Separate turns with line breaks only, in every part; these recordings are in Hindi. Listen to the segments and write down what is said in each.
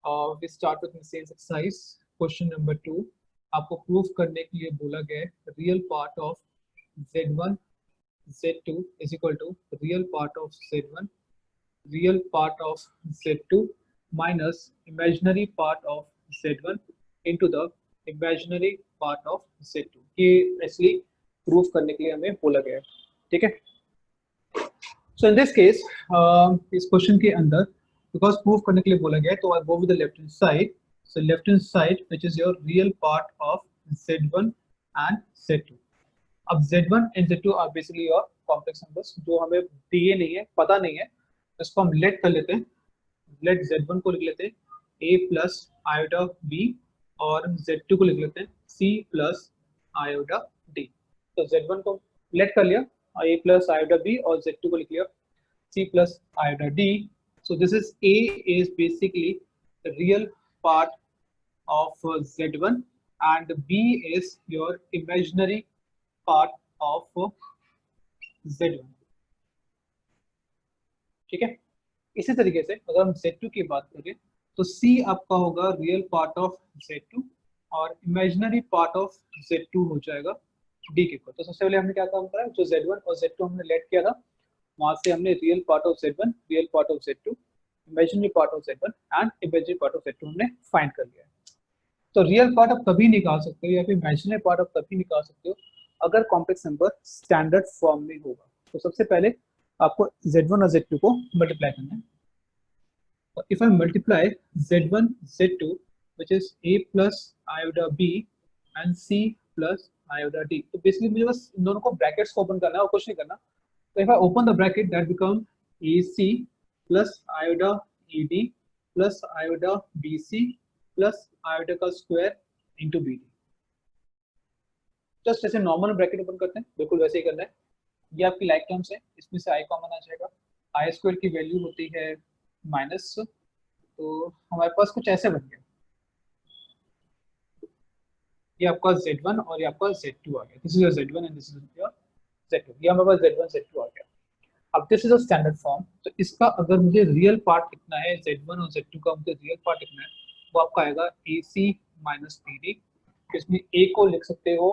We start with same exercise question number 2। आपको प्रूफ करने के लिए बोला गया है real part of z1 z2 is equal to real part of z1 real part of z2 minus imaginary part of z1 into the imaginary part of z2। ये एक्चुअली प्रूफ करने के लिए हमें बोला गया है, ठीक है। सो इन दिस केस इस क्वेश्चन के अंदर बिकॉज प्रूफ करने के लिए बोला गया है तो I go with the left hand side. So left hand side which is your real part of z1 and z2। अब z1 and z2 are basically your complex numbers जो हमें दिए नहीं है, पता नहीं है, इसको हम लेट कर लेते हैं। लेट z1 को लिख लेते हैं a प्लस आयोटा b और z2 को लिख लेते हैं c प्लस आयोटा d। तो z1 को लेट कर लिया a प्लस आयोटा b और z2 को लिख लिया c plus iota d। So this is a is basically the real part of z1 and b is your imaginary part of z1, ठीक है। इसी तरीके से अगर हम z2 की बात करें तो c आपका होगा रियल पार्ट ऑफ z2 और इमेजिनरी पार्ट ऑफ z2 हो जाएगा d के ऊपर। तो सबसे पहले हमने क्या काम करा, जो z1 और z2 हमने लेट किया था वहां से हमने real part of z1, real part of z2, imaginary part of z1 and imaginary part of z2 हमने फाइंड कर लिया है। तो रियल पार्ट आप तभी निकाल सकते हो या फिर इमेजिनरी पार्ट आप तभी निकाल सकते हो अगर कॉम्प्लेक्स नंबर स्टैंडर्ड फॉर्म में होगा। तो सबसे पहले आपको z1 और z2 को मल्टीप्लाई करना है। तो if I multiply z1 z2 which is a plus iota b and c plus iota d, तो बेसिकली मुझे बस इन दोनों को ब्रैकेट्स को ओपन करना है और कुछ नहीं करना। So if I open the bracket, that become AC plus iota ED plus iota BC plus iota का square into BD। जस्ट ऐसे नॉर्मल ब्रैकेट ओपन करते हैं, बिल्कुल वैसे ही करना है। ये आपकी लाइक टर्म्स है, इसमें से i कॉमन आ जाएगा। आई स्क्वायर की वैल्यू होती है माइनस, तो हमारे पास कुछ ऐसे बन गया। ये आपका z1 और ये आपका z2 आ गया। This is your z1 and this is your z2। ये हमारे पास z1 z2 आ गया। अब this is a standard form. तो इसका अगर मुझे रियल पार्ट लिखना है, z1 और z2 का मुझे रियल पार्ट लिखना है, वो आपका आएगा AC माइनस BD। इसमें a को लिख सकते हो,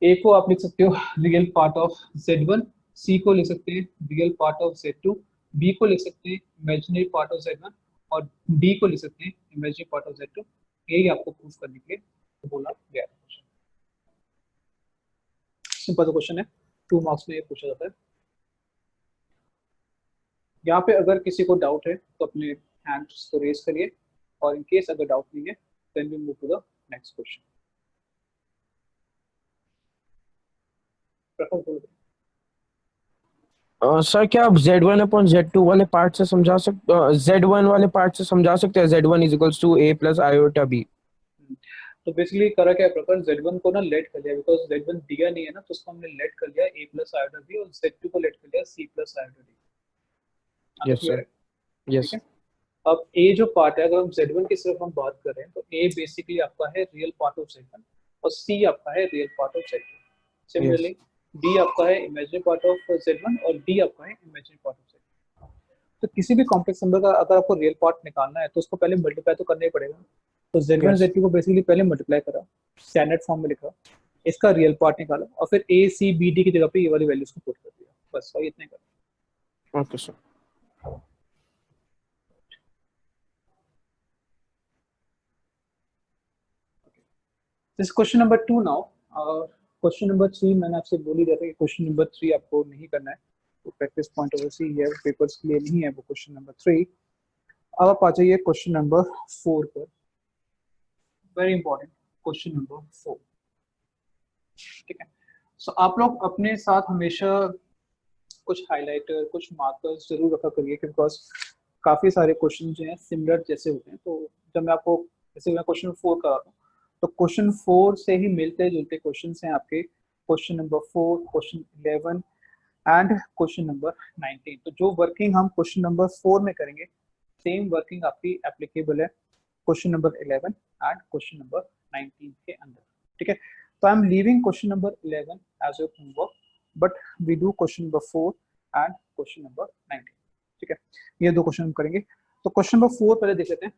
a को आप लिख सकते हो real part of z1, c को लिख सकते हैं real part of z2, b को लिख सकते हैं इमेजिनरी पार्ट ऑफ z1 और d को लिख सकते हैं इमेजिनरी पार्ट ऑफ z2। यही आपको प्रूफ करने के लिए तो बोला गया है। सिंपल क्वेश्चन है, 2 मार्क्स में ये पूछा जाता है। यहाँ पे अगर किसी को डाउट है तो अपने हैंड्स को रेज करिए और इन केस अगर डाउट नहीं है then we move to the next question.
Sir क्या आप Z1 अपॉन Z2 वाले पार्ट से समझा सकते, Z1 वाले पार्ट से समझा सकते हैं Z1 is equals to A plus iota B।
तो बेसिकली करा क्या प्रकार, Z1 को ना लेट कर लिया बिकॉज Z1 दिया नहीं है ना, तो उसको हमने लेट कर लिया A प्लस आयोटा B और Z2 को लेट कर लिया C plus iota D।
Yes sir, yes.
अब A जो पार्ट है, अगर हम Z1 की सिर्फ हम बात कर रहे हैं तो A बेसिकली आपका है रियल पार्ट ऑफ Z1 और C आपका है real part of Z2। Similarly D आपका है इमेजिनरी पार्ट ऑफ Z1 और D आपका है इमेजिनरी पार्ट ऑफ Z2। तो किसी भी कॉम्प्लेक्स नंबर का अगर आपको रियल पार्ट निकालना है तो उसको पहले मल्टीप्लाई तो करना ही पड़ेगा। तो Z1 Z2 को बेसिकली पहले मल्टीप्लाई करा, स्टैंडर्ड फॉर्म में लिखा, इसका रियल पार्ट निकाला और फिर A C B D की जगह पे ये वाली वैल्यूज को पुट कर दिया, बस वही इतना करना।
Okay sir.
This question number 2 now. Question number 3 मैंने आपसे बोल ही दिया था कि क्वेश्चन नंबर 3 आपको नहीं करना है, तो प्रैक्टिस पॉइंट ऑफ व्यू से ये पेपर्स के लिए नहीं है वो क्वेश्चन नंबर 3। अब आप आ जाइए क्वेश्चन नंबर 4 पर। वेरी इंपॉर्टेंट क्वेश्चन नंबर 4, ठीक है। सो आप लोग अपने साथ हमेशा कुछ हाइलाइटर, कुछ मार्कर्स जरूर रखा करिए, बिकॉज काफी सारे क्वेश्चन जो हैं सिमिलर जैसे होते हैं। तो जब मैं आपको, जैसे मैं क्वेश्चन 4 कर रहा हूँ तो क्वेश्चन 4 से ही मिलते जुलते क्वेश्चन हैं आपके question number 4, question 11 and question number 19। तो जो वर्किंग हम क्वेश्चन नंबर 4 में करेंगे सेम वर्किंग आपकी एप्लीकेबल है question number 11 and question number 19 के अंदर, ठीक है। तो I am leaving question number 11 as your homework, but we do question number 4 and question number 19, ठीक है। ये 2 क्वेश्चन हम करेंगे। तो क्वेश्चन नंबर 4 पहले देख लेते हैं।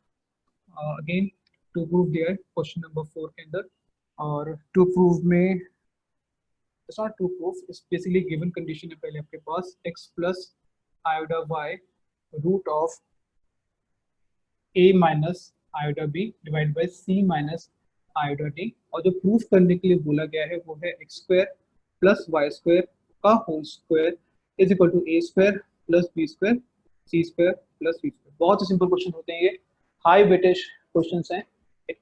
अगेन टू प्रूव दिया है क्वेश्चन नंबर 4 के अंदर, और टू प्रूव में it's not to prove, it's basically given condition है पहले आपके पास x plus iota y root of a minus iota b divide by c minus iota d, और जो प्रूफ करने के लिए बोला गया है वो है x square plus Y square का whole square is equal to a square plus b square c square plus v square. बहुत ही सिंपल क्वेश्चन होते हैं ये, हाई वेटेज क्वेश्चंस हैं, it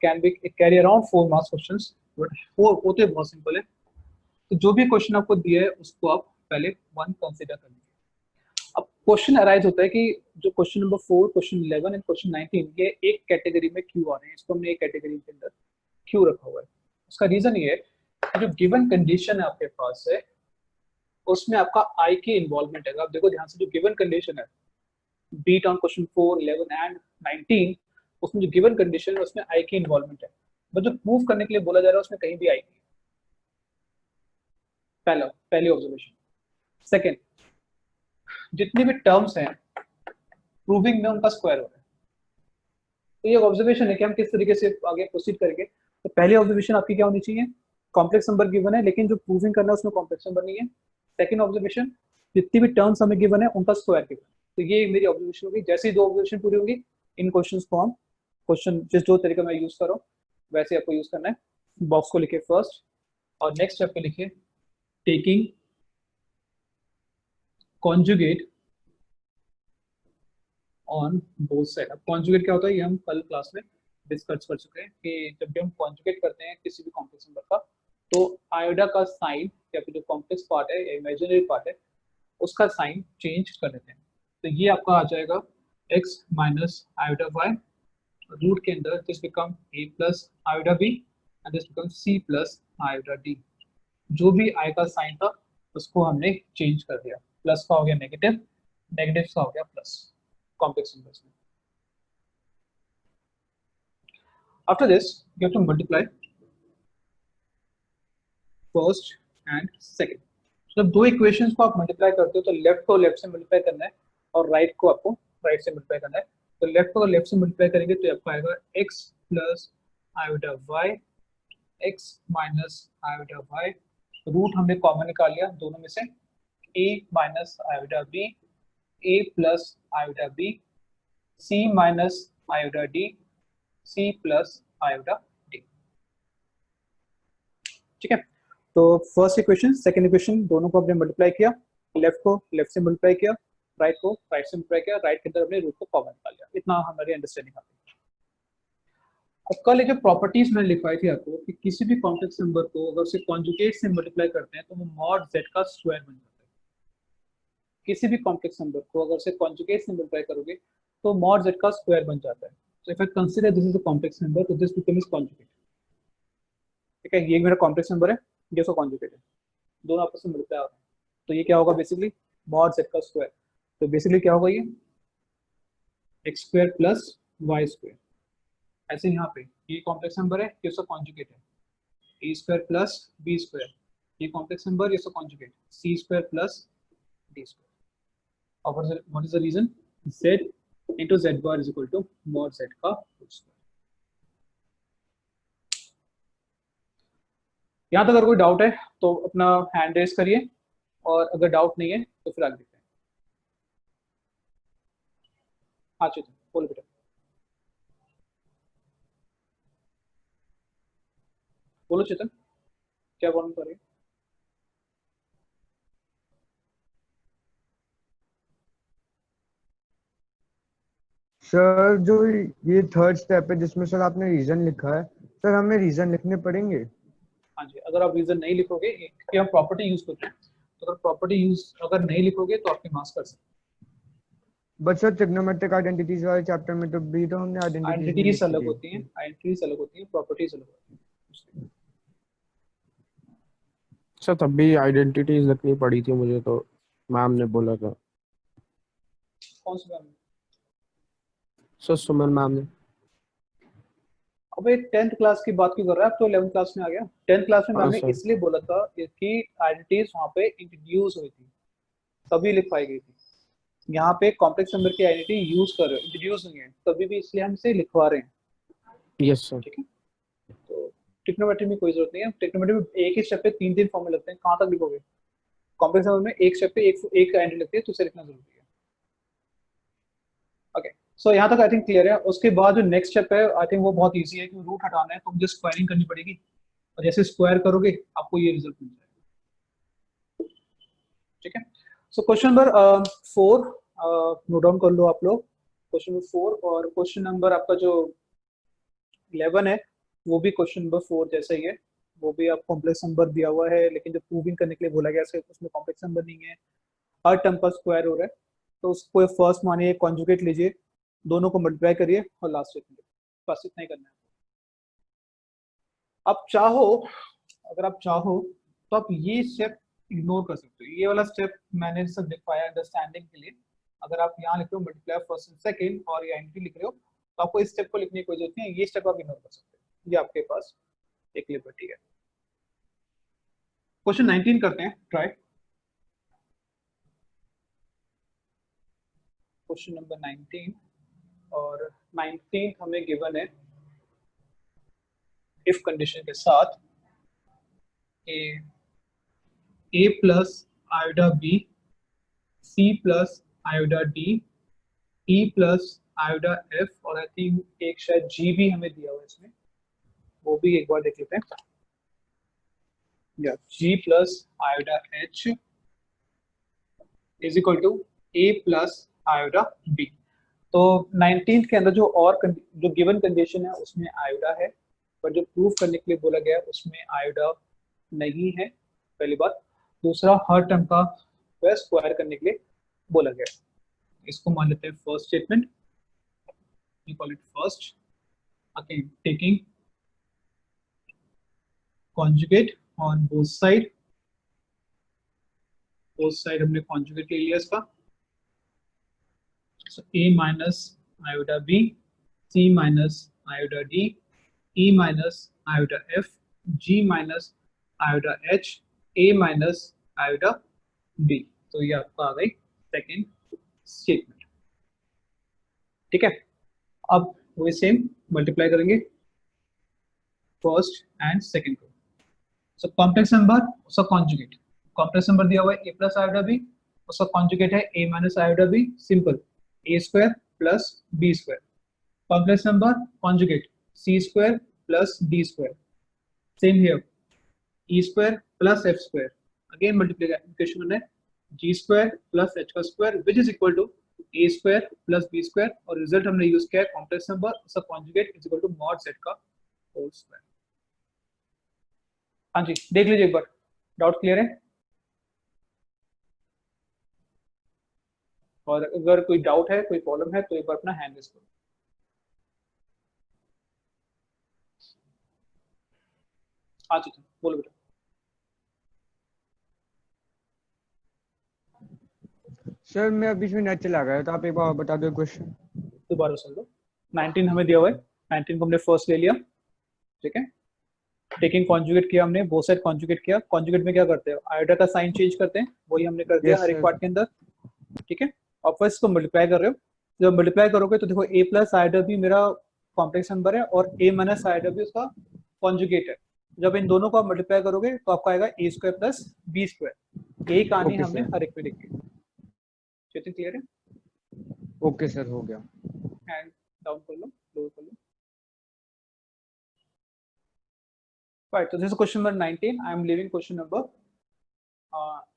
carry around 4 marks questions, but होते बहुत सिंपल है। तो जो भी क्वेश्चन आपको दिया है उसको आप पहले 1 कंसीडर कर लीजिए। अब क्वेश्चन अराइज होता है कि जो question number 4, question 11 and question 19 ये एक कैटेगरी में क्यों आ रहे हैं, इसको हमने एक कैटेगरी के अंदर क्यों रखा हुआ है। उसका रीजन ये है कि जो गिवन कंडीशन है आपके पास है उसमें आपका आई की इन्वॉल्वमेंट है। आप देखो ध्यान से, जो गिवन कंडीशन है बीट ऑन क्वेश्चन 4, 11 एंड 19, उसमें जो गिवन कंडीशन है उसमें आई की इन्वॉल्वमेंट है, बट जो प्रूव करने के लिए बोला जा रहा है उसमें कहीं भी आई नहीं। पहली ऑब्जर्वेशन। सेकेंड, जितनी भी टर्म्स हैं प्रूविंग में उनका स्क्वायर हो रहा है। तो ये ऑब्जर्वेशन है कि हम किस तरीके से आगे प्रोसीड करेंगे। तो पहली ऑब्जर्वेशन आपकी क्या होनी चाहिए, कॉम्प्लेक्स नंबर गिवन है लेकिन जो प्रूविंग करना है उसमें कॉम्प्लेक्स नंबर नहीं है। सेकंड ऑब्जर्वेशन, जितनी भी टर्म्स हमें गिवन है उनका स्क्वायर गिवन। तो ये मेरी ऑब्जर्वेशन होगी। जैसे ही 2 ऑब्जर्वेशन पूरी होगी, इन क्वेश्चंस को हम क्वेश्चन जिस जो तरीका मैं यूज कर रहा हूँ वैसे आपको यूज करना है। बॉक्स को लिखे फर्स्ट, और नेक्स्ट स्टेप पे लिखिए taking conjugate on both side. अब कॉन्जुगेट क्या होता है ये हम कल क्लास में डिस्कस कर चुके हैं कि जब भी हम कॉन्जुगेट करते हैं किसी भी कॉम्प्लेक्स नंबर का, तो आयोडा का साइन या फिर जो कॉम्प्लेक्स पार्ट है या इमेजिनरी पार्ट है उसका साइन चेंज कर देते हैं। तो ये आपका आ जाएगा x minus iota y, root के अंदर this become a plus iota b and this become c plus iota d। जो भी i का साइन था उसको हमने चेंज कर दिया, प्लस का हो गया नेगेटिव, नेगेटिव का हो गया प्लस कॉम्प्लेक्स नंबर्स में। After this, you have to multiply first and second. जब दो इक्वेशंस को आप मल्टीप्लाई करते हो तो लेफ्ट को लेफ्ट से मल्टीप्लाई करना है और राइट को आपको राइट से मल्टीप्लाई करना है। तो लेफ्ट को लेफ्ट से मल्टीप्लाई करेंगे तो आपको आएगा x plus iota y, x minus iota y, root हमने कॉमन निकाल लिया दोनों में से, a minus iota b, a plus iota b, c minus iota d, c plus iota d। ठीक है, तो फर्स्ट इक्वेशन सेकंड इक्वेशन दोनों को हमने मल्टीप्लाई किया, लेफ्ट को लेफ्ट से मल्टीप्लाई किया, राइट को राइट से मल्टीप्लाई किया, राइट के अंदर हमने रूट को कॉमन निकाल लिया। इतना हमारी अंडरस्टैंडिंग आती है। अब कल जो प्रॉपर्टीज मैंने लिखवाई थी आपको कि किसी भी कॉम्प्लेक्स नंबर को अगर उसे कॉन्जुगेट से मल्टीप्लाई करते हैं तो वो मॉड z का स्क्वायर बन जाता है। किसी भी कॉम्प्लेक्स नंबर को अगर उसे कॉन्जुगेट से मल्टीप्लाई करोगे तो मॉड z का स्क्वायर बन जाता है। So if I consider this is a complex number तो दिस बिकम्स कॉन्जुगेट। ठीक है, ये मेरा कॉम्प्लेक्स नंबर है, ये उसका कॉन्जुगेट है, दोनों आपस में मल्टीप्लाई हो रहे हैं, तो ये क्या होगा बेसिकली मॉड z का स्क्वायर। तो बेसिकली क्या होगा ये x square plus y square. ऐसे यहाँ पे ये कॉम्प्लेक्स नंबर है, ये उसका कॉन्जुगेट है, a square plus b square, ये कॉम्प्लेक्स नंबर, ये उसका conjugate c square plus d square. और what is the reason, z into z bar is equal to mod z का होल स्क्वायर। यहाँ तक अगर कोई डाउट है तो अपना हैंड रेज करिए, और अगर डाउट नहीं है तो फिर आगे देखते हैं। हाँ चेतन बोलो बेटा, बोलो चेतन, क्या बोलना चाह रही है?
सर जो ये थर्ड स्टेप है जिसमें सर आपने रीजन लिखा है, सर हमें रीजन लिखने पड़ेंगे?
हाँ जी, अगर आप रीजन नहीं लिखोगे कि हम प्रॉपर्टी यूज करते हैं, तो अगर प्रॉपर्टी यूज अगर नहीं लिखोगे तो आपके मार्क्स कर सकते हैं।
बट सर ट्रिग्नोमेट्रिक आइडेंटिटीज वाले चैप्टर में तो भी तो हमने
आइडेंटिटीज अलग होती हैं, आइडेंटिटीज अलग होती हैं, प्रॉपर्टीज अलग होती हैं।
सर तब भी आइडेंटिटीज लिखनी पड़ी थी मुझे, तो मैम ने बोला था।
कौन सी मैम?
सर सुमन मैम ने।
अबे 10th क्लास की बात क्यों कर रहा है, अब तो 11th क्लास में आ गया। 10th क्लास में
हाँ
मैम ने
सर।
इसलिए बोला था कि आइडेंटिटीज वहाँ पे इंट्रोड्यूस हुई थी, तभी लिखवाई गई थी। यहाँ पे कॉम्प्लेक्स नंबर की आइडेंटिटी यूज कर रहे हो, इंट्रोड्यूस हुई है, तभी भी इसलिए हम इसे लिखवा रहे हैं।
Yes sir.
ठीक है, तो ट्रिग्नोमेट्री में कोई जरूरत नहीं है, ट्रिग्नोमेट्री में एक ही स्टेप पे तीन तीन फॉर्मूले लगते हैं, कहाँ तक लिखोगे? कॉम्प्लेक्स नंबर में एक स्टेप पे एक एंट्री लगती है, तो उसे लिखना जरूरी है। ओके, सो यहाँ तक आई थिंक क्लियर है। उसके बाद जो नेक्स्ट स्टेप है आई थिंक वो बहुत ईजी है, कि रूट हटाना है तो मुझे स्क्वायरिंग करनी पड़ेगी, और जैसे स्क्वायर करोगे आपको ये रिजल्ट मिल जाएगा। ठीक है, so question number 4 note down कर लो आप लोग, क्वेश्चन नंबर 4, और क्वेश्चन नंबर आपका जो 11 है वो भी क्वेश्चन नंबर 4 जैसा ही है, वो भी आप कॉम्प्लेक्स नंबर दिया हुआ है, लेकिन जब प्रूविंग करने के लिए बोला गया है उसमें कॉम्प्लेक्स नंबर नहीं है, हर टर्म का स्क्वायर हो रहा है, तो उसको फर्स्ट मानिए कॉन्जुगेट लीजिए, दोनों को मल्टीप्लाई करिए और लास्ट स्टेप में बस इतना ही करना है। आप चाहो, अगर आप चाहो तो आप ये स्टेप इग्नोर कर सकते हो, ये वाला स्टेप मैंने सब दिखाया अंडरस्टैंडिंग के लिए। अगर आप यहाँ लिख रहे हो मल्टीप्लाई फर्स्ट एंड सेकंड और ये एंट्री लिख रहे हो, तो आपको इस स्टेप को लिखने की कोई जरूरत नहीं है, ये स्टेप आप इग्नोर कर सकते हो, ये आपके पास एक लिबर्टी है। क्वेश्चन 19 करते हैं ट्राई। क्वेश्चन नंबर 19, और 19 हमें गिवन है इफ कंडीशन के साथ A plus iota B, C plus iota D, E plus iota F, और आई थिंक एक शायद जी भी हमें दिया हुआ है इसमें, वो भी एक बार देख लेते हैं। या G plus iota H is equal to A plus iota B. तो 19th के अंदर जो और जो गिवन कंडीशन है उसमें आयोडा है, पर जो प्रूव करने के लिए बोला गया है उसमें आयोडा नहीं है, पहली बात। दूसरा, हर टर्म का स्क्वायर करने के लिए बोला गया है, इसको मान लेते हैं first statement, we call it first. Again, taking conjugate on both side हमने conjugate ले लिया इसका, so a minus iota b, c minus iota d, e minus iota f, g minus iota h, a minus iota b। तो ये आपका आ गई सेकेंड स्टेटमेंट। ठीक है, अब वही सेम मल्टीप्लाई करेंगे फर्स्ट एंड सेकेंड को। सो कॉम्प्लेक्स नंबर उसका कॉन्जुगेट, कॉम्प्लेक्स नंबर दिया हुआ है ए प्लस आयोडा बी, उसका कॉन्जुगेट है A minus iota B, simple A square plus B square. Complex number conjugate C square plus D square, same here E square plus F square, again multiplication करना है जी स्क्वायर प्लस एच का square which is equal to A square plus B square, और रिजल्ट हमने यूज किया है कॉम्प्लेक्स नंबर उसका conjugate is equal to mod Z का होल स्क्वायर। हाँ जी, देख लीजिए एक बार, डाउट क्लियर है? और अगर कोई डाउट है, कोई प्रॉब्लम है, तो एक बार अपना हैंड रेज करो। हाँ जी, बोलो बेटा।
सर मैं बीच में नेट चला गया, तो आप एक बार और बता दो क्वेश्चन।
दोबारा सुन लो। 19 हमें दिया हुआ है, 19 को हमने फर्स्ट ले लिया, ठीक है। टेकिंग कॉन्जुगेट किया हमने, बोथ साइड कॉन्जुगेट किया। कॉन्जुगेट में क्या करते हैं, आयोडा का साइन चेंज करते हैं, वही हमने कर दिया
Yes,
हर एक
sir.
पार्ट के अंदर, ठीक है। और फर्स्ट को मल्टीप्लाई कर रहे हो, जब मल्टीप्लाई करोगे तो देखो ए प्लस आयोडा भी मेरा कॉम्प्लेक्स नंबर है और ए माइनस आयोडा भी उसका कॉन्जुगेट है। जब इन दोनों को आप मल्टीप्लाई करोगे तो आपका आएगा ए स्क्वायर प्लस बी स्क्वायर। एक कहानी
Okay,
हमने
sir.
हर एक में लिखी। चेतन क्लियर है?
ओके सर, हो गया।
हैंड डाउन कर लो, लोअर कर लो। Right, so this is question number 19. I am leaving question number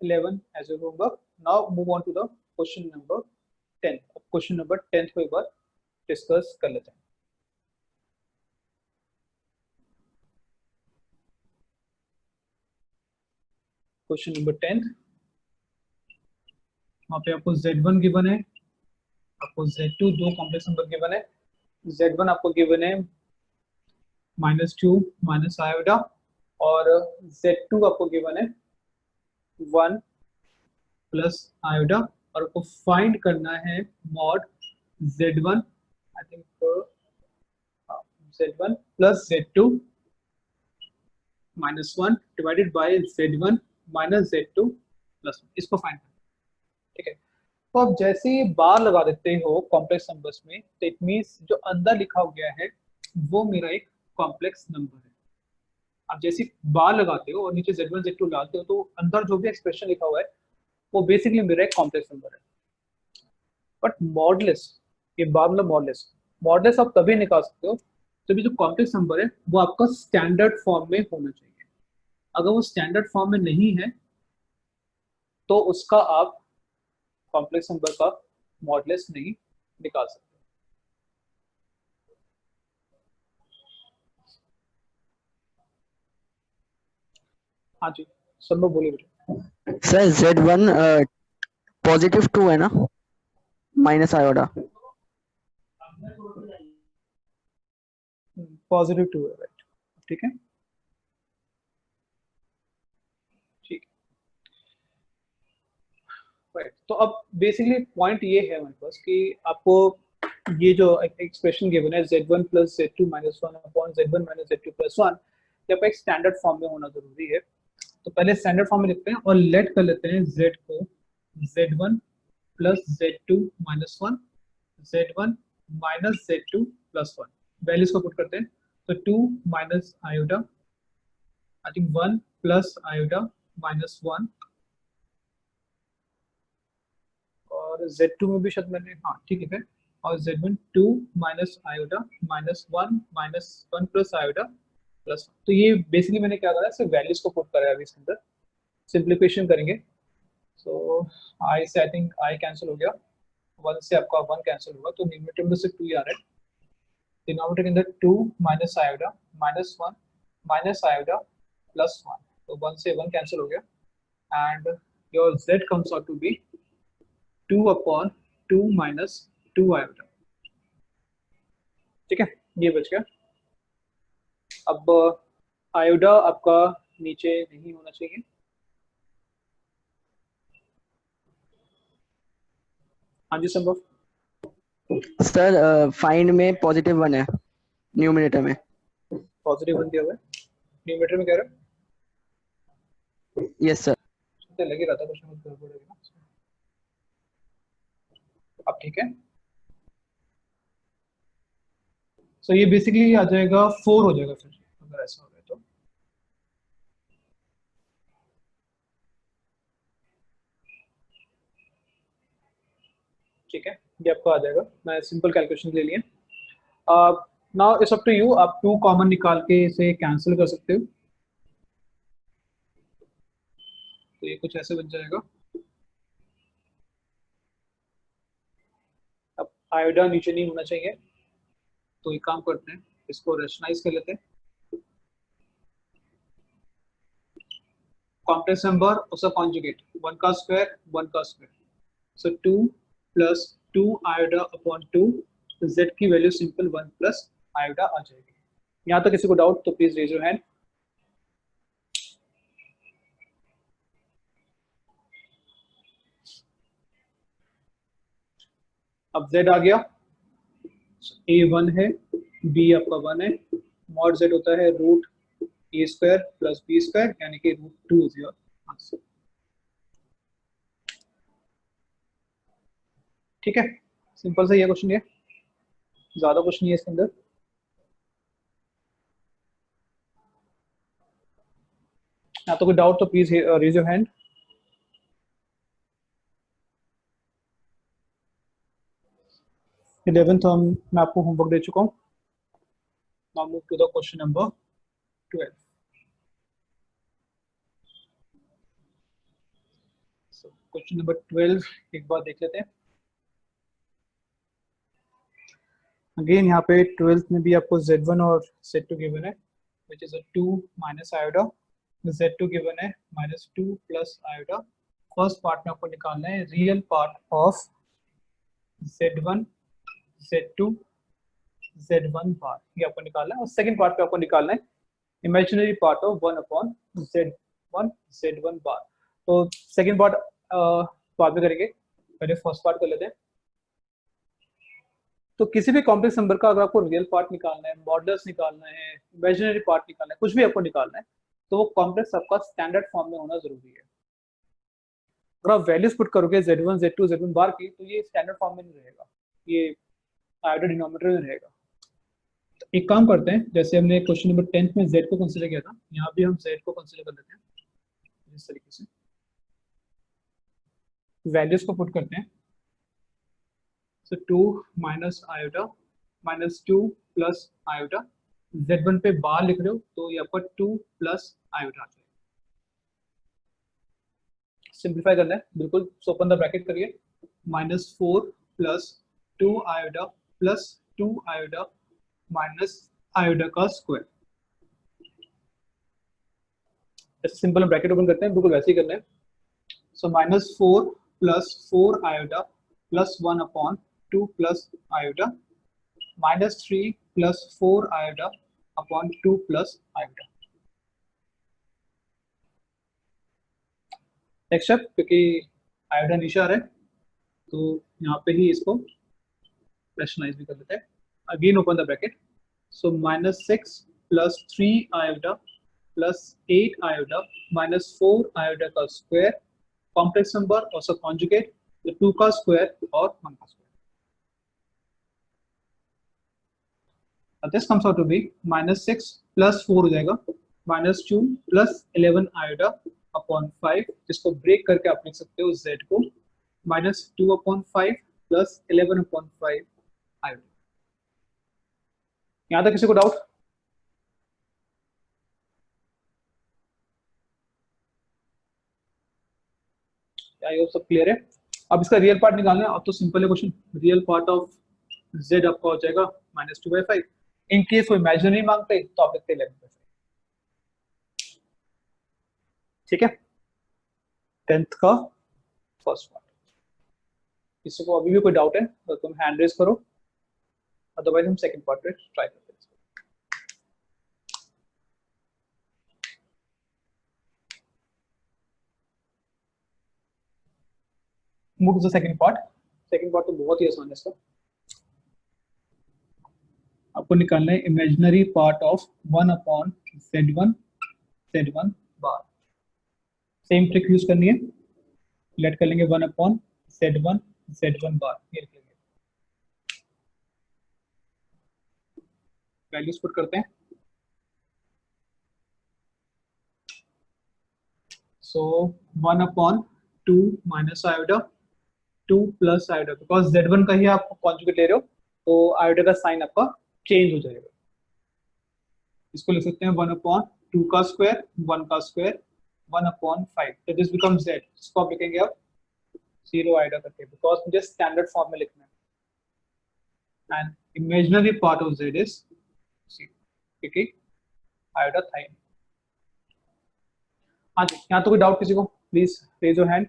11 as your homework. Now move on to the question number 10. Question number 10 को एक बार डिस्कस कर लेते हैं। क्वेश्चन नंबर 10, वहाँ पे आपको Z1 गिवन है, आपको Z2 दो कॉम्प्लेक्स नंबर गिवन है। Z1 आपको गिवन है -2 माइनस आयोडा, और Z2 आपको गिवन है 1 प्लस आयोडा, और आपको फाइंड करना है mod Z1 I think Z1 plus Z2 -1 divided by Z1 minus Z2 plus 1, इसको फाइंड करना, ठीक है। तो आप जैसे ही बार लगा देते हो कॉम्प्लेक्स नंबर्स में, तो इट मींस जो अंदर लिखा गया है वो मेरा एक कॉम्प्लेक्स नंबर है। आप जैसे बार लगाते हो और नीचे Z1 Z2 डालते हो तो अंदर जो भी एक्सप्रेशन लिखा हुआ है वो बेसिकली मेरा एक कॉम्प्लेक्स नंबर है। बट मॉडलेस, ये बार मतलब मॉडलेस, मॉडलेस आप तभी निकाल सकते हो जब जो कॉम्प्लेक्स नंबर है वो आपका स्टैंडर्ड फॉर्म में होना चाहिए। अगर वो स्टैंडर्ड फॉर्म में नहीं है तो उसका आप कॉम्प्लेक्स नंबर का मॉडलेस नहीं निकाल सकते। हाँ जी, सब लोग बोलिए बेटा।
सर Z1 +2 है ना, माइनस आयोडा।
+2 है, राइट, ठीक है, ठीक, राइट। तो अब बेसिकली पॉइंट ये है हमारे पास कि आपको ये जो एक्सप्रेशन गिवन है Z1 + Z2 - 1 upon Z1 - Z2 + 1, ये आपका एक स्टैंडर्ड फॉर्म में होना जरूरी है। तो पहले स्टैंडर्ड फॉर्म में लिखते हैं और लेट कर लेते हैं Z को Z1 + Z2 - 1 Z1 - Z2 + 1, values को पुट करते हैं। तो 2 माइनस आयोडा, आई थिंक 1 + आयोडा -1, और Z2 में भी शायद मैंने हाँ ठीक लिखा है, और Z1 2 माइनस आयोडा -1 -1 + आयोडा +1। तो ये बेसिकली मैंने क्या करा है, सिर्फ वैल्यूज को पुट करा है अभी इसके अंदर। सिंप्लीफिकेशन करेंगे, सो आई से आई थिंक आई कैंसिल हो गया, 1 से आपका 1 कैंसिल होगा, तो न्यूमरेटर में सिर्फ 2 ही आ रहा है। डिनोमिनेटर के अंदर 2 माइनस आयोडा -1 माइनस आयोडा +1, तो 1 से 1 कैंसिल हो गया and your Z comes out to be 2 upon 2 minus 2 आयोडा, ठीक है, ये बच गया। अब आयोडा आपका नीचे नहीं होना चाहिए, हाँ जी संभव।
सर फाइंड में +1 है न्यूमिनेटर में।
+1 दिया हुआ है न्यूमरेटर में, कह रहे हो?
Yes sir.
तो लग ही रहा था कुछ ना कुछ गड़बड़ है ना। अब ठीक है, सो ये बेसिकली आ जाएगा 4 हो जाएगा फिर अगर ऐसा हो गया तो। ठीक है, ये आपको आ जाएगा, मैं सिंपल कैलकुलेशन ले लिए। Now it's up to you, आप 2 कॉमन निकाल के इसे कैंसिल कर सकते हो, तो ये कुछ ऐसे बन जाएगा। अब आयोडा नीचे नहीं होना चाहिए, तो एक काम करते हैं, इसको रेशनलाइज कर लेते हैं। कॉम्प्लेक्स नंबर उसका कॉन्जुगेट 1 का स्क्वायर 1 का स्क्वायर, सो 2 + 2 आयोडा अपॉन 2, तो z की वैल्यू सिंपल 1 + आयोडा आ जाएगी। यहाँ तक किसी को डाउट तो प्लीज रेज योर हैंड। अब z आ गया, a 1 है, b आपका 1 है, मॉड z होता है √a² + b² यानी कि √2 इज योर आंसर। ठीक है, सिंपल सा ये क्वेश्चन, ये ज्यादा कुछ नहीं है इसके अंदर। ना तो कोई डाउट तो please raise your hand. Eleventh मैं आपको होमवर्क दे चुका हूँ। Now move to the question number 12। Question number 12 एक बार देख लेते हैं। अगेन यहाँ पे 12th में भी आपको Z1 और Z2 गिवन है, which is a 2 minus iota, Z2 given है -2 + आयोडा। फर्स्ट पार्ट में आपको निकालना है real part of Z1 Z2 Z1 बार, ये आपको निकालना है, और सेकंड पार्ट पे आपको निकालना है imaginary part of 1/Z1 Z1 बार। तो सेकंड पार्ट बाद में करेंगे, पहले फर्स्ट पार्ट कर लेते हैं। तो किसी भी कॉम्प्लेक्स नंबर का अगर आपको रियल पार्ट निकालना है, मॉडल्स निकालना है, इमेजिनरी पार्ट निकालना है, कुछ भी आपको निकालना है, तो वो कॉम्प्लेक्स आपका स्टैंडर्ड फॉर्म में होना जरूरी है। अगर आप वैल्यूज पुट करोगे Z1 Z2 Z1 बार की, तो ये स्टैंडर्ड फॉर्म में नहीं रहेगा, ये आयोडा डिनोमिनेटर में रहेगा। तो एक काम करते हैं, जैसे हमने क्वेश्चन नंबर 10 में z को कंसीडर किया था, यहाँ भी हम z को कंसीडर कर लेते हैं इस तरीके से, वैल्यूज को पुट करते हैं। सो 2 minus iota minus 2 plus iota, z1 पे बार लिख रहे हो तो ये आपका 2 प्लस आयोटा आ जाएगा। सिंप्लीफाई करना है बिल्कुल, सो ओपन द ब्रैकेट करिए, minus 4 plus 2 iota plus 2 iota minus iota का स्क्वायर। सिंपल ब्रैकेट ओपन करते हैं, बिल्कुल वैसे ही करना है। So minus 4 plus 4 iota plus 1 upon 2 plus iota minus 3 plus 4 iota upon 2 plus iota. Next step, क्योंकि आयोटा नीचे आ रहा है तो यहाँ पे ही इसको रैशनलाइज भी कर लेते हैं। Again open the bracket, so minus 6 plus 3 iota plus 8 iota minus 4 iota का स्क्वायर, कॉम्प्लेक्स नंबर और सब कॉन्जुगेट, तो 2 का स्क्वायर और 1 का square. This comes out to be minus 6 plus 4 हो जाएगा माइनस 2 प्लस 11 आयोटा अपॉन 5, जिसको ब्रेक करके आप लिख सकते हो z को minus 2 upon 5 plus 11 upon 5 iota. यहाँ तक किसी को डाउट? आई होप सब क्लियर है। अब इसका रियल पार्ट निकालना है, अब तो सिंपल है question. Real part of z आपका हो जाएगा माइनस 2/5। इन केस वो इमेजिनरी मांगते तो आप लिखते 11/5। ठीक है, 10th का फर्स्ट पार्ट। किसी को अभी भी कोई डाउट है तो तुम हैंड रेज करो, अदरवाइज हम सेकंड पार्ट पे ट्राई करते हैं। Move to the second part. Second part तो बहुत ही आसान है इसका। आपको निकालना है imaginary part of 1 upon z1 bar. Same trick use करनी है, लेट कर लेंगे 1 अपॉन z1 बार, ये लिख लेंगे। वैल्यूज पुट करते हैं। सो 1 upon 2 minus iota 2 plus iota, because z1 का ही आप कॉन्जुगेट ले रहे हो तो आयोटा का साइन आपका चेंज हो जाएगा। इसको लिख सकते हैं 1 अपॉन 2 का स्क्वायर 1 का स्क्वायर 1 अपॉन 5, तो दिस बिकम z। इसको आप लिखेंगे आप 0 आयोटा करके, बिकॉज मुझे स्टैंडर्ड फॉर्म में लिखना है। And imaginary part of z is 0, क्योंकि आयोटा था ही नहीं। हाँ जी, यहाँ तो कोई डाउट किसी को? Please raise your hand,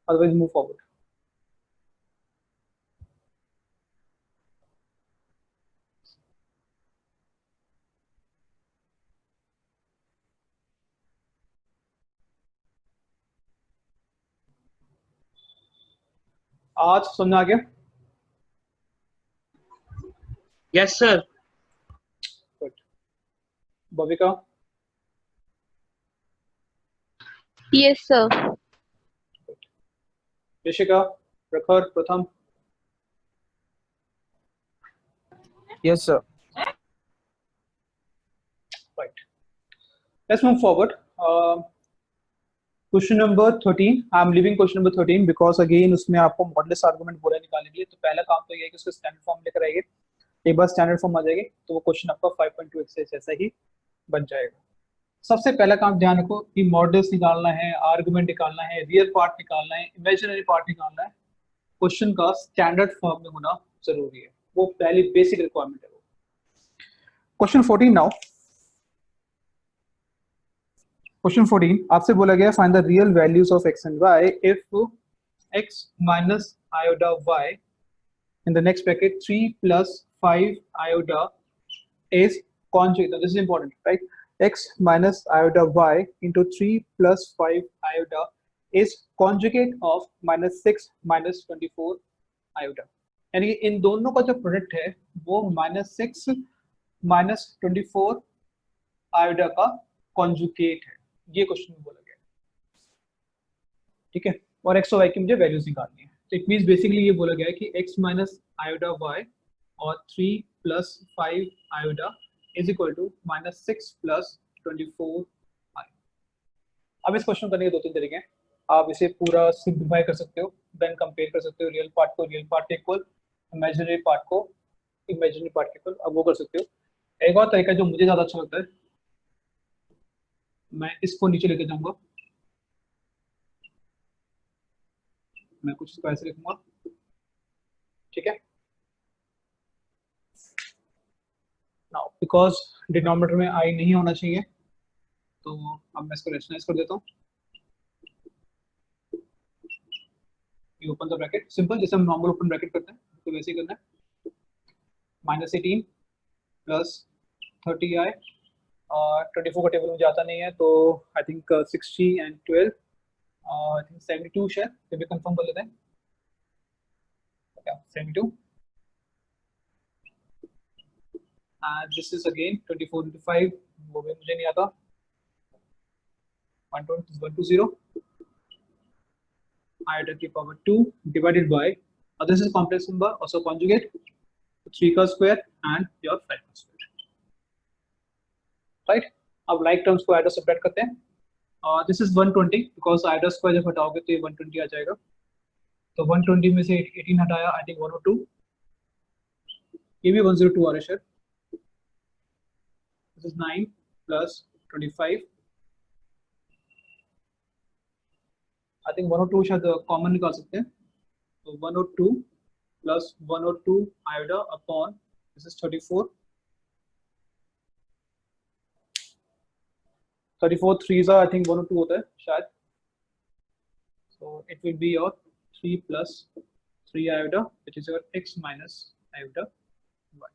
otherwise move forward. आज समझ आ गया?
Yes sir.
Good. Bhavika?
Yes, sir.
Rishika, Prakhar, Pratham?
Yes, sir.
Right. Let's move forward. Question number 13. I'm leaving question number 13 because again उसमें आपको मॉडलेस आर्गुमेंट बोला निकालने के लिए। तो पहला काम तो ये है कि उसको स्टैंडर्ड फॉर्म लेकर आएंगे। एक बार स्टैंडर्ड फॉर्म आ जाएगी तो वो क्वेश्चन आपका 5.2 एक्सरसाइज जैसा ही बन जाएगा। सबसे पहला काम ध्यान रखो कि मॉडल्स निकालना है, आर्गुमेंट निकालना है, रियल पार्ट निकालना है, इमेजिनरी पार्ट निकालना है। क्वेश्चन का स्टैंडर्ड फॉर्म में होना जरूरी है, वो पहली बेसिक रिक्वायरमेंट है। Question 14 now. क्वेश्चन 14 आपसे बोला गया find the real values of x and y if x minus iota y in the next bracket 3 plus 5 iota is conjugate. Now this is important, right? X minus iota y into 3 plus 5 iota is conjugate of minus 6 minus 24 iota. यानी इन दोनों का जो प्रोडक्ट है वो minus 6 minus 24 iota का conjugate है। ये क्वेश्चन में बोला गया, ठीक है। और x और y की मुझे वैल्यूज निकालनी है। तो इट मींस बेसिकली ये बोला गया है कि x माइनस आयोटा y और 3 plus 5 iota is equal to -6 plus 24 i। अब इस क्वेश्चन करने के दो तीन तरीके हैं। आप इसे पूरा सिंप्लीफाई कर सकते हो, देन कंपेयर कर सकते हो रियल पार्ट को रियल पार्ट के इक्वल, इमेजिनरी पार्ट को इमेजिनरी पार्ट के इक्वल, अब वो कर सकते हो। एक और तरीका जो मुझे ज़्यादा अच्छा लगता है, मैं इसको नीचे लेके जाऊंगा, मैं कुछ इसको ऐसे लिखूंगा, ठीक है। नाउ बिकॉज डिनोमिनेटर में आई नहीं होना चाहिए, तो अब मैं इसको रेशनलाइज कर देता हूँ। ये ओपन द ब्रैकेट, सिंपल जैसे हम नॉर्मल ओपन ब्रैकेट करते हैं तो वैसे ही करना है। -18 प्लस 30i और 24 का टेबल में जाता नहीं है, तो I think 60 and 12 I think 72 शायद, ये भी कंफर्म कर लेते हैं। 72 and this is again 24 into 5, वो भी मुझे नहीं आता, 120 i की power 2 divided by, this is complex number also conjugate, 3 का स्क्वायर एंड योर 5 का स्क्वायर, राइट। अब लाइक टर्म्स को ऐड और सब्ट्रैक्ट करते हैं। दिस इज 120 बिकॉज आइडर स्क्वायर जब हटाओगे तो ये 120 आ जाएगा, तो 120 में से 18 हटाया, आई थिंक 102, ये भी 102 आ रहा है शायद। This is 9 plus 25, I think 102 शायद कॉमन निकाल सकते हैं, तो 102 plus 102 iota upon this is 34 3s I think 102 होता है शायद, so it will be your 3 plus 3 iota, which is your x minus iota y.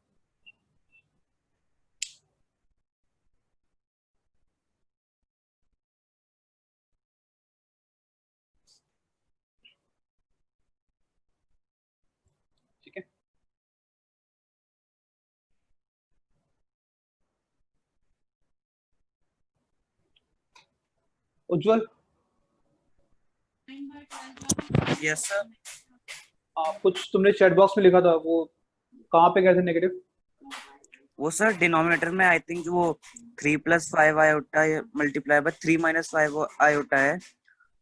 ठीक है, उज्जवल
यस सर।
कुछ तुमने चैट बॉक्स में लिखा था, वो कहाँ पे गए थे नेगेटिव?
वो सर डिनोमिनेटर में आई थिंक जो 3 + 5 आयोटा मल्टीप्लाई बाय 3 - 5 आयोटा है,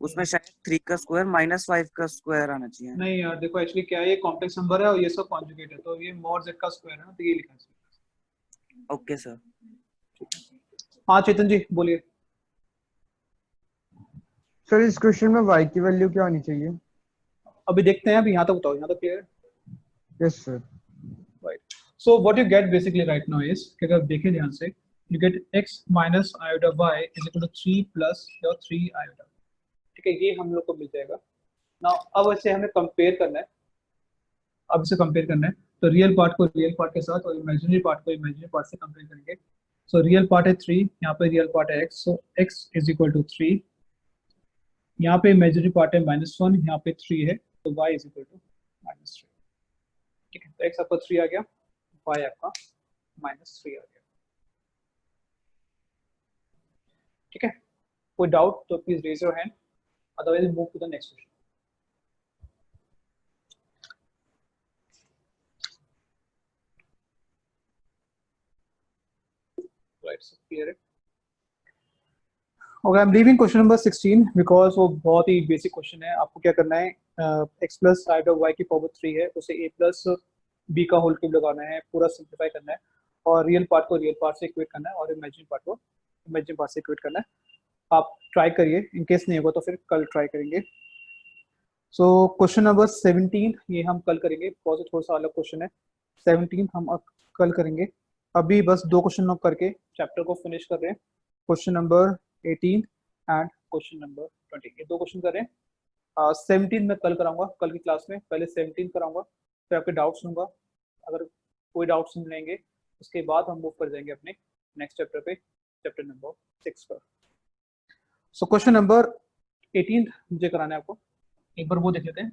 उसमें शायद 3 का स्क्वायर -5 का स्क्वायर आना चाहिए।
नहीं यार देखो, एक्चुअली क्या है, ये कॉम्प्लेक्स नंबर है और ये सब कॉन्जुगेट है, तो ये mod z का स्क्वायर है ना, तो ये लिखा है।
Okay sir.
हाँ चेतन जी बोलिए।
सर इस क्वेश्चन में y की वैल्यू क्या आनी चाहिए?
अभी देखते हैं, अभी यहाँ तक बताओ, यहाँ तक क्लियर है?
Yes sir.
Right. So what you get basically right now is कि अगर देखें ध्यान से, you get x minus iota y is equal to 3 plus your 3 iota, ठीक है, ये हम लोग को मिल जाएगा। Now अब इसे हमें कंपेयर करना है, अब इसे कंपेयर करना है, तो रियल पार्ट को रियल पार्ट के साथ और इमेजिनरी पार्ट को इमेजिनरी पार्ट से कंपेयर करेंगे। सो रियल पार्ट है 3, यहाँ पे रियल पार्ट है x, so x is equal to 3, यहाँ पे इमेजिनरी पार्ट है -1, यहाँ पे 3 है, तो y इज इक्वल टू -3, ठीक है। तो x आपका 3 आ गया, y आपका -3 आ गया, ठीक है। कोई डाउट तो please raise your hand, otherwise move to the next question. Right, so clear है। Okay, I am leaving question number 16 because वो बहुत ही बेसिक क्वेश्चन है। आपको क्या करना है, x प्लस आइडा y की पावर 3 है, उसे a प्लस b का होल क्यूब लगाना है, पूरा सिंप्लीफाई करना है और रियल पार्ट को रियल पार्ट से इक्वेट करना है और इमेजिनरी पार्ट को इमेजिनरी पार्ट से इक्वेट करना है। आप ट्राई करिए, इन केस नहीं होगा तो फिर कल ट्राई करेंगे। सो क्वेश्चन नंबर 17 ये हम कल करेंगे, बिकॉज थोड़ा सा अलग क्वेश्चन है। 17 हम कल करेंगे। अभी बस 2 क्वेश्चन करके चैप्टर को फिनिश कर रहे हैं, question number 18 and question number 20, ये 2 क्वेश्चन कर रहे हैं। 17 मैं कल कराऊंगा, कल की क्लास में पहले 17 कराऊंगा, फिर आपके डाउट्स लूंगा, अगर कोई डाउट्स नहीं लेंगे उसके बाद हम मूव कर जाएंगे अपने नेक्स्ट चैप्टर पे, चैप्टर नंबर 6 पर। सो क्वेश्चन नंबर 18 मुझे कराना है आपको, एक बार वो देख लेते हैं।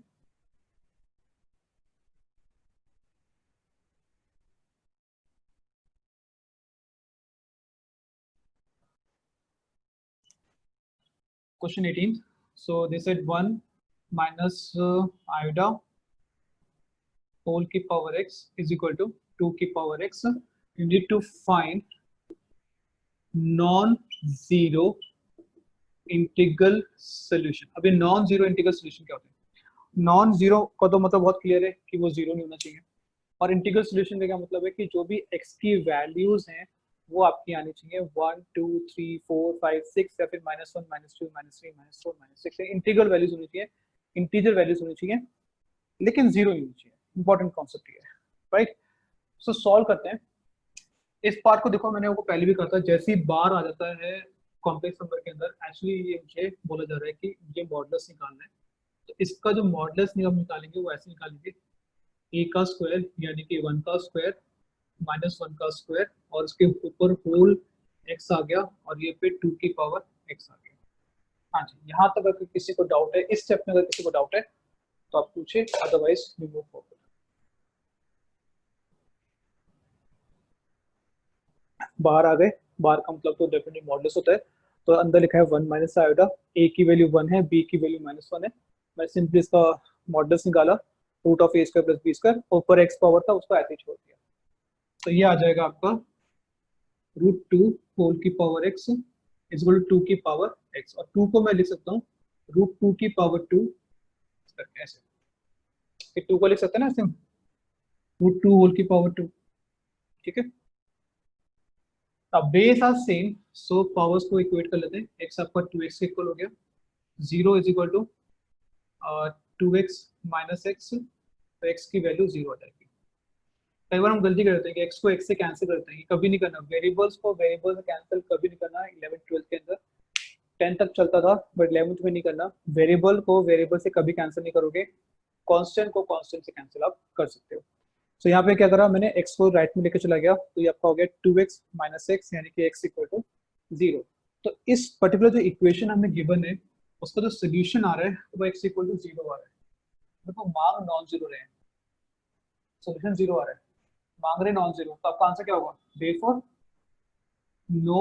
Question 18. So they said 1 minus iota whole की power x is equal to 2 की power x. You need to find non-zero integral solution. अभी नॉन जीरो इंटीग्रल सोल्यूशन क्या होता है? नॉन जीरो का तो मतलब बहुत क्लियर है कि वो जीरो नहीं होना चाहिए, और इंटीग्रल सोल्यूशन का क्या मतलब है कि जो भी x की वैल्यूज हैं वो आपकी आनी चाहिए 1 2 3 4 5 6 या फिर -1 -2 -3 -4 -6 इंटीग्रल वैल्यूज होनी चाहिए, इंटीजर वैल्यूज होनी चाहिए, लेकिन जीरो नहीं होनी चाहिए. इंपॉर्टेंट कॉन्सेप्ट ये है, राइट? सो सॉल्व करते हैं इस पार्ट को. देखो मैंने वो पहले भी कहा था, जैसे ही बार आ जाता है कॉम्प्लेक्स नंबर के अंदर, एक्चुअली ये मुझे बोला जा रहा है कि ये मॉडुलस निकालना है. तो इसका जो मॉडुलस हम निकालेंगे वो ऐसे निकालेंगे, a का स्क्वायर यानी कि 1 का स्क्वायर -1 का स्क्वायर और उसके ऊपर होल x आ गया और ये पे 2 की पावर x आ गया. हाँ जी, यहाँ तक अगर किसी को डाउट है, इस स्टेप में अगर किसी को डाउट है तो आप पूछे, अदरवाइज वी मूव फॉरवर्ड. बाहर आ गए, बाहर का मतलब तो डेफिनेटली मॉडुलस होता है. तो अंदर लिखा है 1 माइनस आयोटा, a की वैल्यू 1 है, b की वैल्यू -1 है. मैं सिंपली इसका मॉडुलस निकाला, root of a square plus b square, ऊपर x पावर था उसको ऐसे ही छोड़ दिया. तो ये आ जाएगा आपका √2 होल की power x is equal to 2 की पावर x, और 2 को मैं लिख सकता हूँ √2 की पावर 2 करके ऐसे. 2 को लिख सकते हैं ना ऐसे, √2 होल की पावर 2. ठीक है, अब base are same, so powers को इक्वेट कर लेते हैं. x आपका 2x के इक्वल हो गया, 0 is equal to 2x minus x, तो x की वैल्यू 0 आ जाएगी. कई बार हम गलती करते हैं कि x को x से कैंसिल करते हैं, कभी नहीं करना. वेरिएबल्स को वेरिएबल से कैंसिल कभी नहीं करना. 11th 12th के अंदर 10th तक चलता था, बट 11th में नहीं करना. वेरिएबल को वेरिएबल से कभी कैंसिल नहीं करोगे, कांस्टेंट को कांस्टेंट से कैंसिल आप कर सकते हो. तो यहाँ पे क्या करा मैंने, x को राइट में लेकर चला गया, तो ये आपका हो गया 2x माइनस x यानी कि x इक्वल टू 0. तो इस पर्टिकुलर जो इक्वेशन हमें गिवन है उसका जो सोल्यूशन आ रहा है वो x इक्वल टू 0 आ रहा है. देखो मांग नॉन जीरो रहे हैं, सोल्यूशन 0 आ रहा है, मांग रहे नॉन जीरो, तो आपका आंसर क्या होगा? Therefore no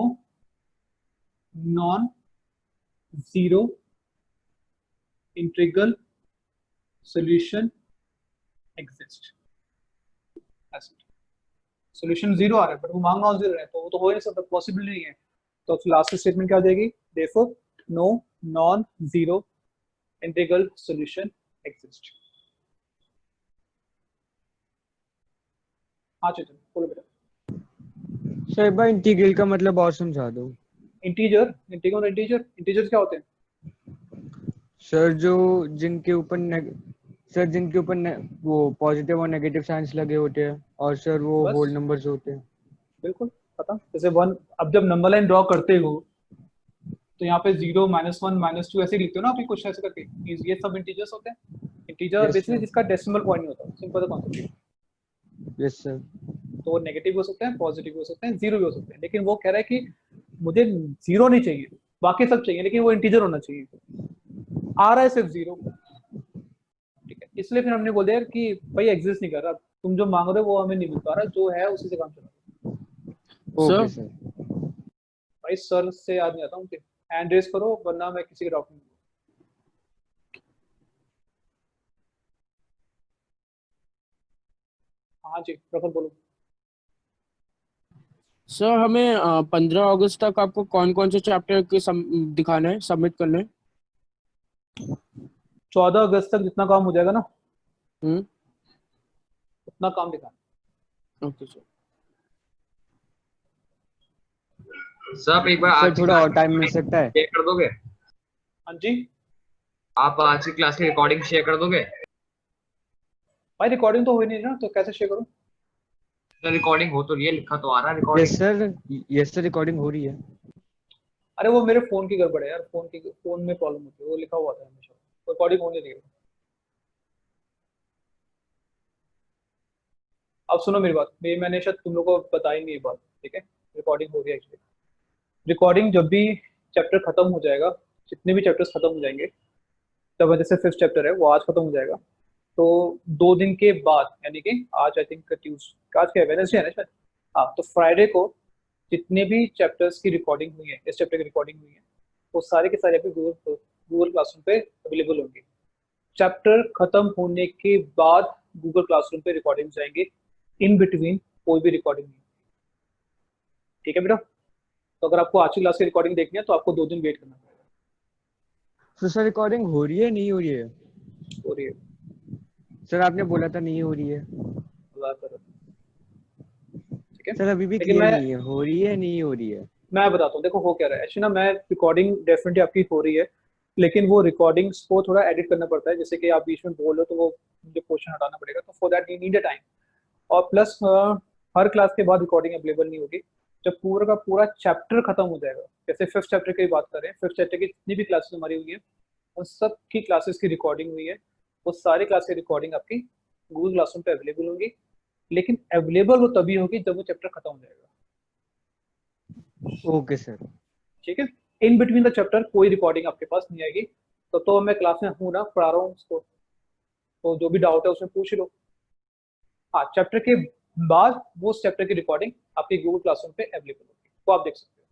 non zero integral solution exist. Solution 0 आ रहा है बट वो मांग नॉन जीरो है, तो वो तो हो ही नहीं सकता, पॉसिबल नहीं है. तो लास्ट स्टेटमेंट क्या हो जाएगी? Therefore no non zero integral solution exist. हाँ चेतन बोलो बेटा.
सर एक बार इंटीग्रल का मतलब और समझा दो.
इंटीजर, इंटीजर क्या होते हैं?
सर जो जिनके ऊपर वो पॉजिटिव और नेगेटिव साइंस लगे होते हैं, और सर वो
बस.
होल नंबर्स होते हैं.
बिल्कुल पता. जैसे 1, अब जब नंबर लाइन ड्रॉ करते हो तो यहाँ पे 0 -1 -2 ऐसे लिखते हो ना आप, कुछ ऐसे करके, ये सब इंटीजर्स होते हैं. Integer
Yes,
basically
sir.
जिसका डेसिमल पॉइंट नहीं होता, सिंपल कॉन्सेप्ट.
Yes sir.
तो वो नेगेटिव हो सकते हैं, पॉजिटिव हो सकते हैं, जीरो भी हो सकते हैं, लेकिन वो कह रहा है कि मुझे जीरो नहीं चाहिए, बाकी सब चाहिए, लेकिन वो इंटीजर होना चाहिए. आ रहा है सिर्फ 0. ठीक है, इसलिए फिर हमने बोल दिया कि भाई एग्जिस्ट नहीं कर रहा, तुम जो मांग रहे हो वो हमें नहीं मिल पा रहा, जो है उसी से काम चला.
Okay sir.
भाई सर से याद नहीं आता मुझे, हैंड रेस करो वरना मैं किसी के डाउट नहीं. हाँ जी प्रखर बोलो.
सर हमें 15 अगस्त तक आपको कौन कौन से चैप्टर के दिखाना है, सबमिट करना है?
14 अगस्त तक जितना काम हो जाएगा ना
हम्म.
उतना काम दिखाना.
Okay sir.
सर आप एक बार
सर
आज की
थोड़ा और
क्लास
टाइम मिल सकता है?
शेयर कर दोगे?
हाँ जी
आप आज की क्लास की रिकॉर्डिंग शेयर कर दोगे?
भाई रिकॉर्डिंग तो हो ही नहीं रहा, तो कैसे शेयर करूँ?
सर रिकॉर्डिंग हो तो रही है, लिखा तो आ रहा है
yes
recording.
Sir. Yes sir, recording हो रही है.
अरे वो मेरे फोन की गड़बड़ है यार, फोन में प्रॉब्लम होती है, वो लिखा हुआ था हमेशा, रिकॉर्डिंग हो नहीं रही है. अब सुनो मेरी बात, ये मैंने शायद तुम लोगों को बताई नहीं ये बात. ठीक है, रिकॉर्डिंग हो रही है एक्चुअली. रिकॉर्डिंग जब भी चैप्टर खत्म हो जाएगा, जितने भी चैप्टर्स खत्म हो जाएंगे, तब जैसे 5th चैप्टर है वो आज खत्म हो जाएगा, तो 2 दिन के बाद यानी कि आज आई थिंक ट्यूसडे, आज क्या है, वेडनेसडे है ना शायद. हाँ, तो फ्राइडे को जितने भी चैप्टर्स की रिकॉर्डिंग हुई है, इस चैप्टर की रिकॉर्डिंग हुई है, वो सारे के सारे अभी गूगल क्लासरूम पे अवेलेबल होंगे. चैप्टर खत्म होने के बाद गूगल क्लासरूम पे रिकॉर्डिंग जाएंगे, इन बिटवीन कोई भी रिकॉर्डिंग नहीं। ठीक है बेटा, तो अगर आपको आज की क्लास की रिकॉर्डिंग देखनी है तो आपको 2 दिन वेट करना पड़ेगा।
तो सर रिकॉर्डिंग हो रही है नहीं हो रही है?
हो रही है,
सर आपने बोला था नहीं हो रही है।
अल्लाह करे। ठीक है,
सर अभी भी
लेकिन
क्लियर
मैं
नहीं है, हो रही है नहीं हो रही है।
बताता हूँ, देखो हो क्या रहा है एक्चुअली ना, मैं रिकॉर्डिंग डेफिनेटली आपकी हो रही है, लेकिन वो रिकॉर्डिंग्स को थोड़ा एडिट करना पड़ता है। जैसे कि आप बीच में बोल रहे हो तो वो मुझे पोर्शन हटाना पड़ेगा, तो for that you need a time. और प्लस हर क्लास के बाद रिकॉर्डिंग अवेलेबल नहीं होगी। जब पूरा का पूरा चैप्टर खत्म हो जाएगा, जैसे 5th चैप्टर की बात करें, 5th चैप्टर की जितनी भी क्लासेस हमारी हुई है उन सब की क्लासेस की रिकॉर्डिंग हुई है, वो सारी क्लास की रिकॉर्डिंग आपकी गूगल क्लासरूम पे अवेलेबल होंगी। लेकिन अवेलेबल वो तभी होगी जब वो चैप्टर खत्म हो जाएगा।
Okay sir.
ठीक है, इन बिटवीन द चैप्टर कोई रिकॉर्डिंग आपके पास नहीं आएगी। तो मैं क्लास में हूँ ना, पढ़ा रहा हूँ उसको, तो जो भी डाउट है उसमें पूछ लो। हाँ, चैप्टर के बाद वो उस चैप्टर की रिकॉर्डिंग आपके गूगल क्लासरूम पे अवेलेबल होगी, तो आप देख सकते हो।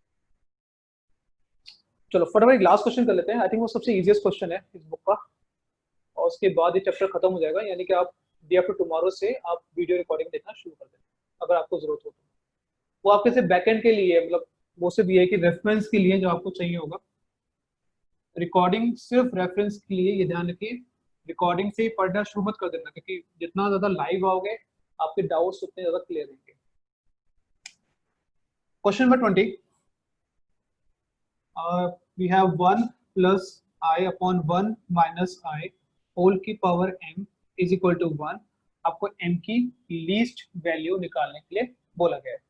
चलो फटाफट लास्ट क्वेश्चन कर लेते हैं, आई थिंक वो सबसे इजीएस्ट क्वेश्चन है इस बुक का, और उसके बाद ये चैप्टर खत्म हो जाएगा। यानी कि आप डे आफ्टर टुमारो से आप वीडियो रिकॉर्डिंग देखना शुरू कर दें अगर आपको जरूरत हो तो। वो आपके सिर्फ बैकएंड के लिए है, मतलब वो सिर्फ ये है कि रेफरेंस के लिए जो आपको चाहिए होगा। रिकॉर्डिंग सिर्फ रेफरेंस के लिए, ये ध्यान रखिए। रिकॉर्डिंग से ही पढ़ना शुरू मत कर देना, क्योंकि जितना ज्यादा लाइव आओगे आपके डाउट्स उतने ज्यादा क्लियर होंगे। Question number 20, we have 1 plus I upon 1 minus I whole की power m is equal to 1। आपको m की लीस्ट वैल्यू निकालने के लिए बोला गया है।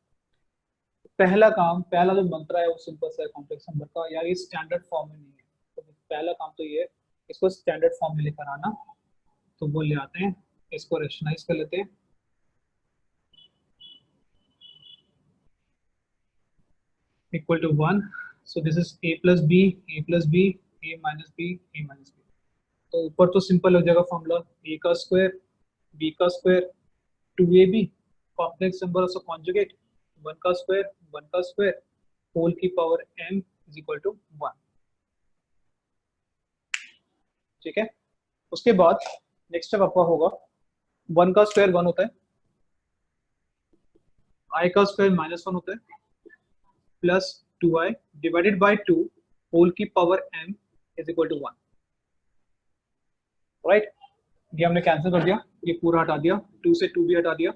पहला काम, पहला जो मंत्र है वो सिंपल सा कॉम्प्लेक्स नंबर का, यार ये स्टैंडर्ड फॉर्म में नहीं है, तो पहला काम तो ये है इसको स्टैंडर्ड फॉर्म में लेकर आना। तो वो ले आते हैं, इसको रेशनलाइज कर लेते हैं। Equal to 1, so this is a plus b, a plus b, a minus b, a minus b. तो ऊपर तो सिंपल हो जाएगा फॉर्मूला, a का स्क्वायर b का square 2ab complex number of conjugate 1 का स्क्वायर 1 का स्क्वायर होल की power m is equal to 1। ठीक है, उसके बाद नेक्स्ट स्टेप आपका होगा 1 का स्क्वायर 1 होता है, i का स्क्वायर -1 होता है, plus 2i divided by 2 whole की power m is equal to 1। Right, ये हमने कैंसिल कर दिया, ये पूरा हटा दिया, 2 से 2 भी हटा दिया,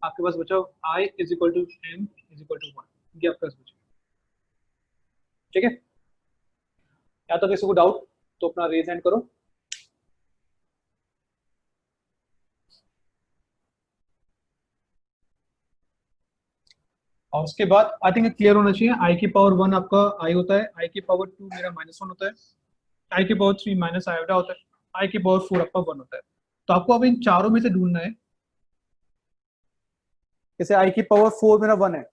आपके पास बचा i is equal to m is equal to 1। ये आपके पास बचा। ठीक है, या तो किसी को डाउट तो अपना रेज हैंड करो। और उसके बाद आई थिंक क्लियर होना चाहिए, i की पावर 1 आपका i होता है, i की पावर 2 मेरा -1 होता है, i की पावर 3 माइनस आयोडा होता है, i की पावर 4 आपका 1 होता है। तो आपको अब इन चारों में से ढूंढना है। जैसे i की पावर 4 मेरा 1 है,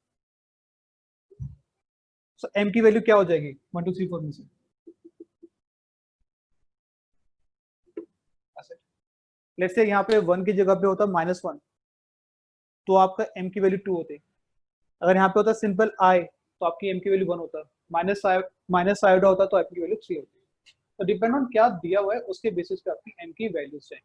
तो m की वैल्यू क्या हो जाएगी 1 2 3 4 में से? लेट्स से यहाँ पे 1 की जगह पे होता -1, तो आपका m की वैल्यू 2 होती। अगर यहाँ पे होता सिंपल i तो आपकी m की वैल्यू 1 होता, माइनस आयोडा होता तो m की वैल्यू 3 होती। तो डिपेंड ऑन क्या दिया हुआ है उसके बेसिस पे आपकी m की वैल्यूज चाहिए।